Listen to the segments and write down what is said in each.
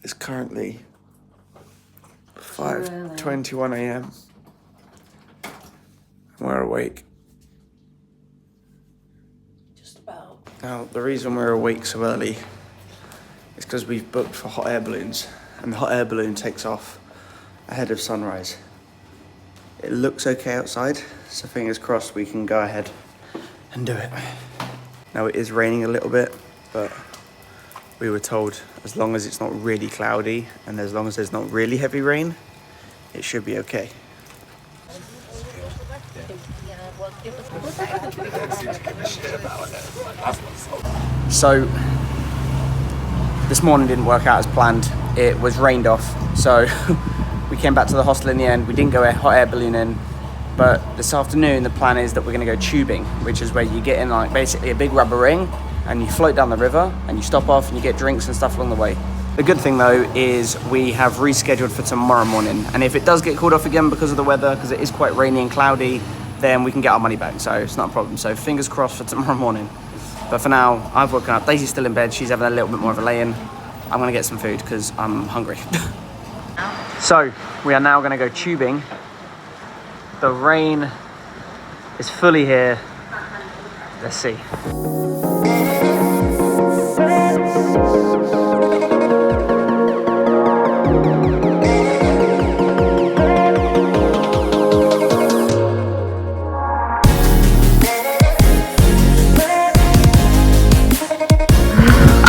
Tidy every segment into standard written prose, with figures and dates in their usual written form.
It's currently 5:21 a.m. We're awake. Just about. Now, the reason we're awake so early is because we've booked for hot air balloons, and the hot air balloon takes off ahead of sunrise. It looks okay outside, so fingers crossed we can go ahead and do it. Now, it is raining a little bit, but we were told as long as it's not really cloudy and as long as there's not really heavy rain, it should be okay. So, this morning didn't work out as planned. It was rained off, so we came back to the hostel in the end. We didn't go hot air balloon in, but this afternoon the plan is that we're gonna go tubing, which is where you get in like basically a big rubber ring and you float down the river and you stop off and you get drinks and stuff along the way. The good thing though is we have rescheduled for tomorrow morning, and if it does get called off again because of the weather, because it is quite rainy and cloudy, then we can get our money back, so it's not a problem. So fingers crossed for tomorrow morning. But for now, I've woken up, Daisy's still in bed, she's having a little bit more of a lay-in. I'm gonna get some food because I'm hungry. So we are now gonna go tubing. The rain is fully here. Let's see.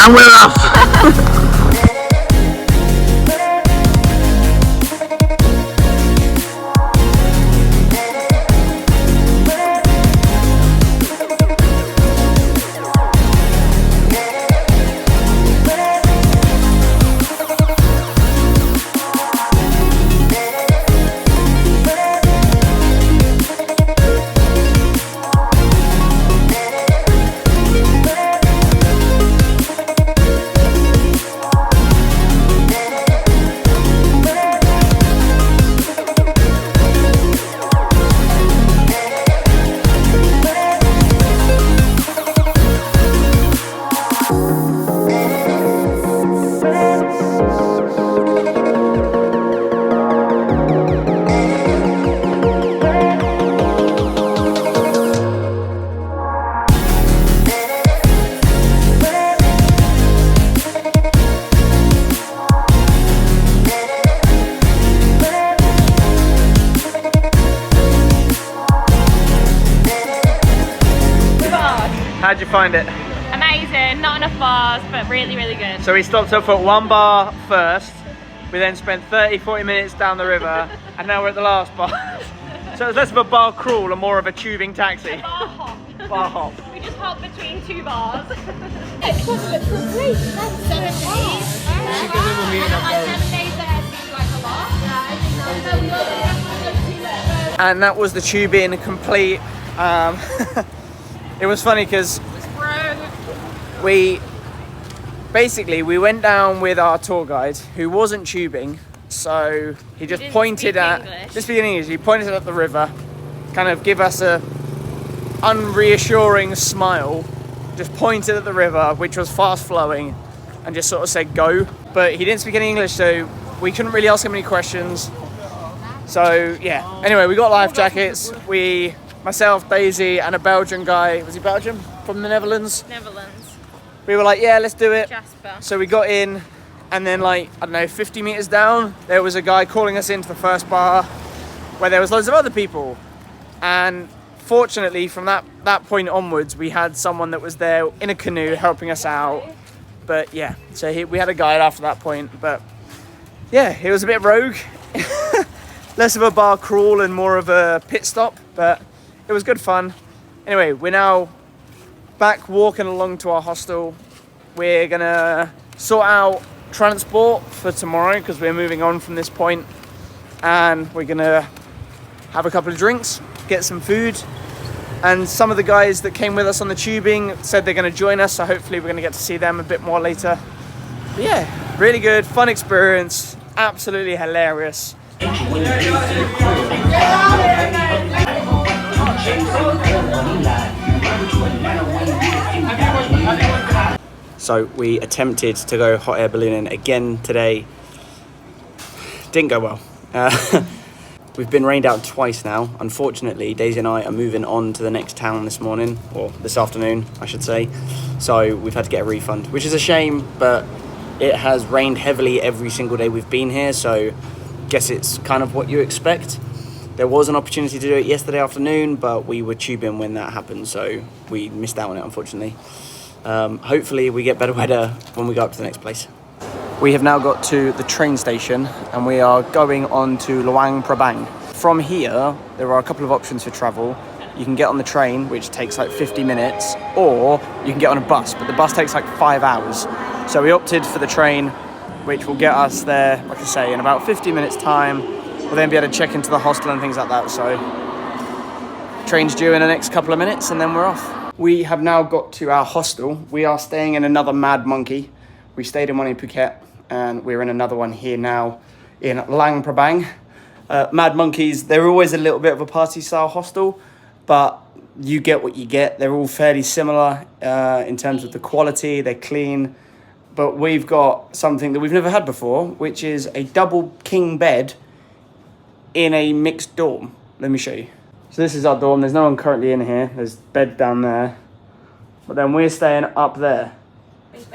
And we're off! How'd you find it? Amazing, not enough bars, but really, really good. So we stopped off at one bar first, we then spent 30-40 minutes down the river, and now we're at the last bar. So it's less of a bar crawl and more of a tubing taxi. A bar hop. Bar hop. We just hopped between two bars. 7 days. 7 days there seems like a lot. And that was the tubing complete. It was funny because we went down with our tour guide who wasn't tubing, so he just pointed at just speaking English. He pointed at the river, kind of give us a unreassuring smile, just pointed at the river, which was fast flowing, and just sort of said go. But he didn't speak any English, so we couldn't really ask him any questions. So yeah. Anyway, we got life jackets. Myself, Daisy, and a Belgian guy. Was he Belgian? From the Netherlands? Netherlands. We were like, yeah, let's do it. Jasper. So we got in, and then like, I don't know, 50 meters down, there was a guy calling us into the first bar where there was loads of other people. And fortunately, from that point onwards, we had someone that was there in a canoe helping us out. But yeah, so we had a guide after that point. But yeah, it was a bit rogue. Less of a bar crawl and more of a pit stop, but it was good fun. Anyway, we're now back walking along to our hostel. We're gonna sort out transport for tomorrow because we're moving on from this point, and we're gonna have a couple of drinks, get some food, and some of the guys that came with us on the tubing said they're gonna join us, so hopefully we're gonna get to see them a bit more later. But yeah, really good, fun experience, absolutely hilarious. So we attempted to go hot air ballooning again today. Didn't go well. We've been rained out twice now. Unfortunately, Daisy and I are moving on to the next town this morning, or this afternoon, I should say. So we've had to get a refund, which is a shame, but it has rained heavily every single day we've been here, so guess it's kind of what you expect. There was an opportunity to do it yesterday afternoon, but we were tubing when that happened, so we missed out on it, unfortunately. Hopefully we get better weather when we go up to the next place. We have now got to the train station and we are going on to Luang Prabang. From here, there are a couple of options for travel. You can get on the train, which takes like 50 minutes, or you can get on a bus, but the bus takes like 5 hours. So we opted for the train, which will get us there, like I say, in about 50 minutes time. We'll then be able to check into the hostel and things like that. So train's due in the next couple of minutes and then we're off. We have now got to our hostel. We are staying in another Mad Monkey. We stayed in one in Phuket and we're in another one here now in Luang Prabang. Mad Monkeys, they're always a little bit of a party style hostel, but you get what you get. They're all fairly similar in terms of the quality, they're clean. But we've got something that we've never had before, which is a double king bed in a mixed dorm. Let me show you. So this is our dorm. There's no one currently in here. There's bed down there. But then we're staying up there.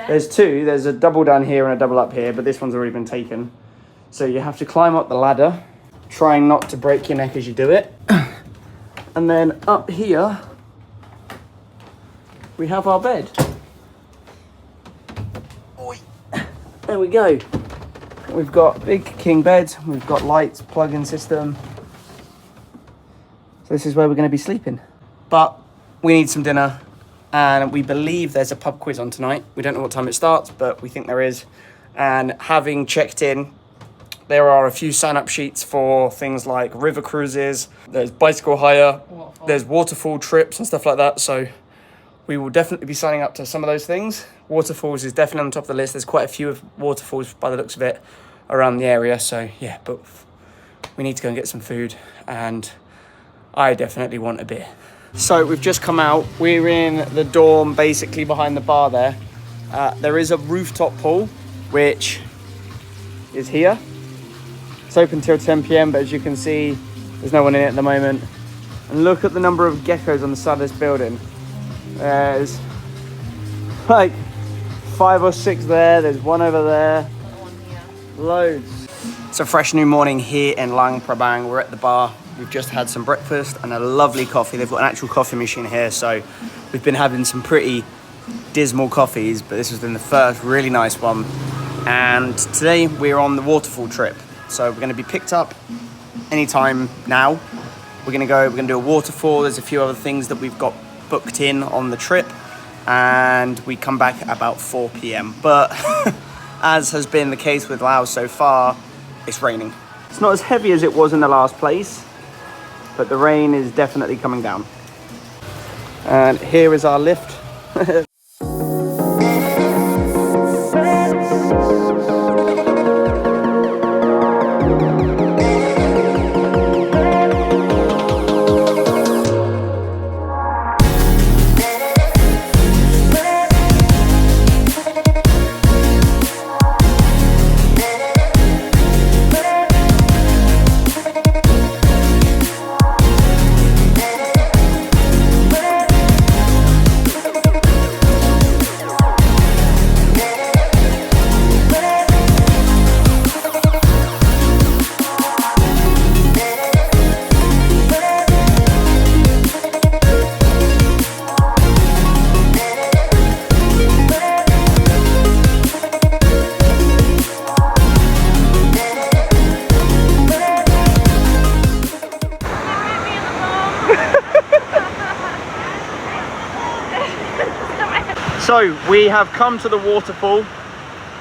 There's two. There's a double down here and a double up here, but this one's already been taken. So you have to climb up the ladder, trying not to break your neck as you do it. And then up here, we have our bed. There we go. We've got big king beds. We've got lights, plug-in system. So this is where we're going to be sleeping. But we need some dinner. And we believe there's a pub quiz on tonight. We don't know what time it starts, but we think there is. And having checked in, there are a few sign-up sheets for things like river cruises. There's bicycle hire. There's waterfall trips and stuff like that. So we will definitely be signing up to some of those things. Waterfalls is definitely on top of the list. There's quite a few waterfalls by the looks of it around the area. So yeah, but we need to go and get some food. And I definitely want a beer. So we've just come out. We're in the dorm basically behind the bar there. There is a rooftop pool, which is here. It's open till 10 p.m, but as you can see, there's no one in it at the moment. And look at the number of geckos on the side of this building. There's like 5 or 6 there. There's one over there. Loads. It's a fresh new morning here in Luang Prabang. We're at the bar. We've just had some breakfast and a lovely coffee. They've got an actual coffee machine here, so we've been having some pretty dismal coffees, but this has been the first really nice one. And today we're on the waterfall trip. So we're going to be picked up anytime now. We're going to do a waterfall. There's a few other things that we've got booked in on the trip, and we come back about 4 p.m. But as has been the case with Laos so far, it's raining. It's not as heavy as it was in the last place, but the rain is definitely coming down. And here is our lift. So we have come to the waterfall.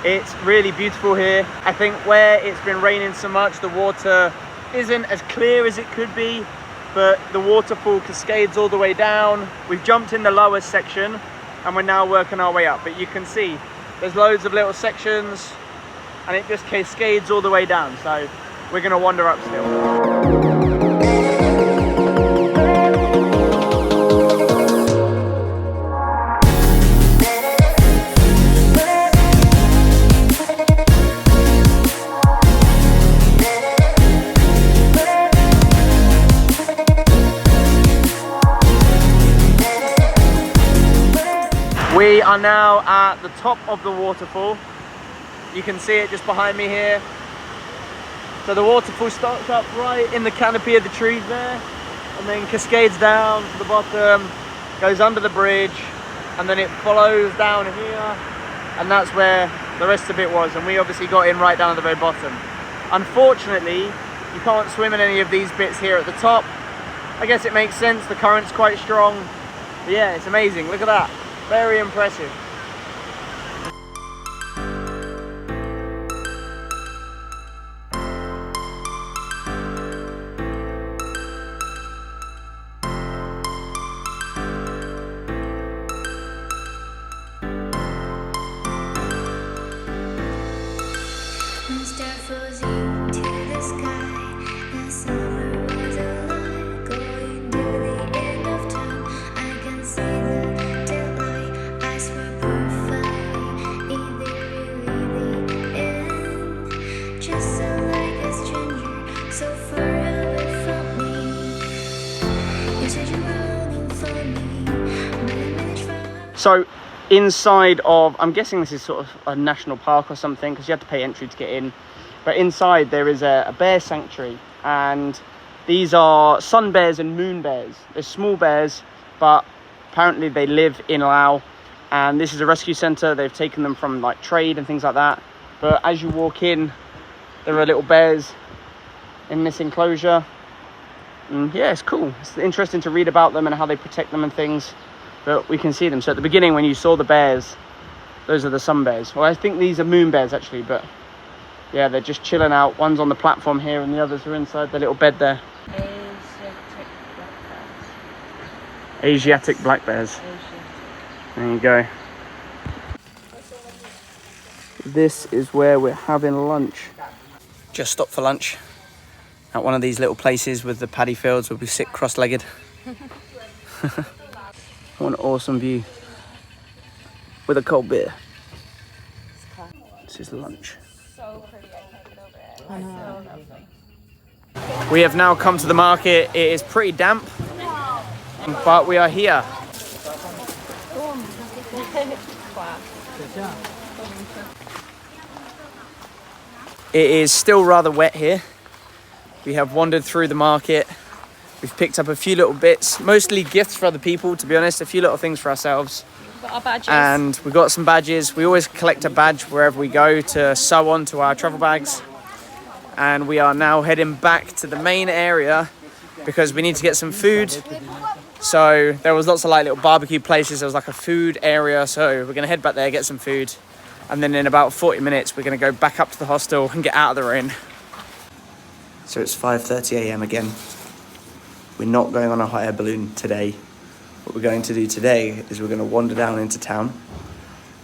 It's really beautiful here. I think where it's been raining so much, the water isn't as clear as it could be, but the waterfall cascades all the way down. We've jumped in the lowest section and we're now working our way up, but you can see there's loads of little sections and it just cascades all the way down. So we're gonna wander up still. are now at the top of the waterfall. You can see it just behind me here. So the waterfall starts up right in the canopy of the trees there, and then cascades down to the bottom, goes under the bridge, and then it follows down here, and that's where the rest of it was. And we obviously got in right down at the very bottom. Unfortunately, you can't swim in any of these bits here at the top. I guess it makes sense, the current's quite strong. But yeah, it's amazing, look at that. Very impressive. So inside of, I'm guessing this is sort of a national park or something, because you have to pay entry to get in. But inside there is a bear sanctuary, and these are sun bears and moon bears. They're small bears, but apparently they live in Laos, and this is a rescue center. They've taken them from like trade and things like that. But as you walk in, there are little bears in this enclosure. And yeah, it's cool. It's interesting to read about them and how they protect them and things. But we can see them. So at the beginning, when you saw the bears, those are the sun bears. Well, I think these are moon bears actually, but yeah, they're just chilling out. One's on the platform here and the others are inside the little bed there. Asiatic black bears. There you go. This is where we're having lunch. Just stopped for lunch at one of these little places with the paddy fields where we sit cross-legged. What an awesome view with a cold beer. This is lunch. So pretty, I can't get over it. So lovely. We have now come to the market. It is pretty damp, but we are here. It is still rather wet here. We have wandered through the market. We've picked up a few little bits, mostly gifts for other people, to be honest, a few little things for ourselves. We've got our badges. And we've got some badges. We always collect a badge wherever we go to sew on to our travel bags. And we are now heading back to the main area because we need to get some food. So there was lots of like little barbecue places. There was like a food area. So we're going to head back there, get some food. And then in about 40 minutes, we're going to go back up to the hostel and get out of the rain. So it's 5:30 a.m. again. We're not going on a hot air balloon today. What we're going to do today is we're going to wander down into town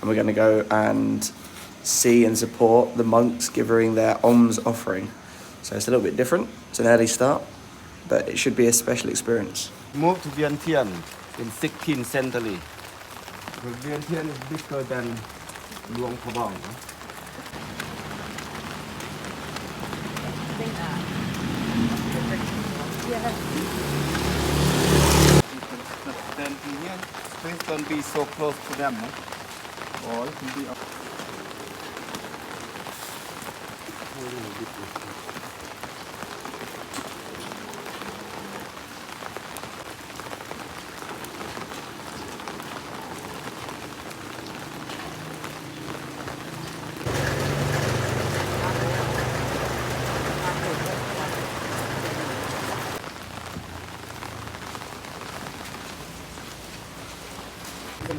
and we're going to go and see and support the monks giving their alms offering. So it's a little bit different. It's an early start, but it should be a special experience. Moved to Vientiane in 16th century. Vientiane is bigger than Luang Prabang. Then here, please don't be so close to them, or it will be up.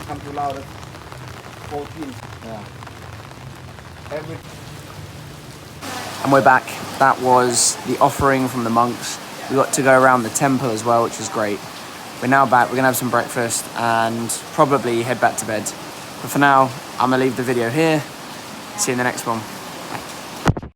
Come to Laos, 14. Yeah. And we're back. That was the offering from the monks. We got to go around the temple as well, which was great. We're now back. We're gonna have some breakfast and probably head back to bed. But for now, I'm gonna leave the video here. See you in the next one.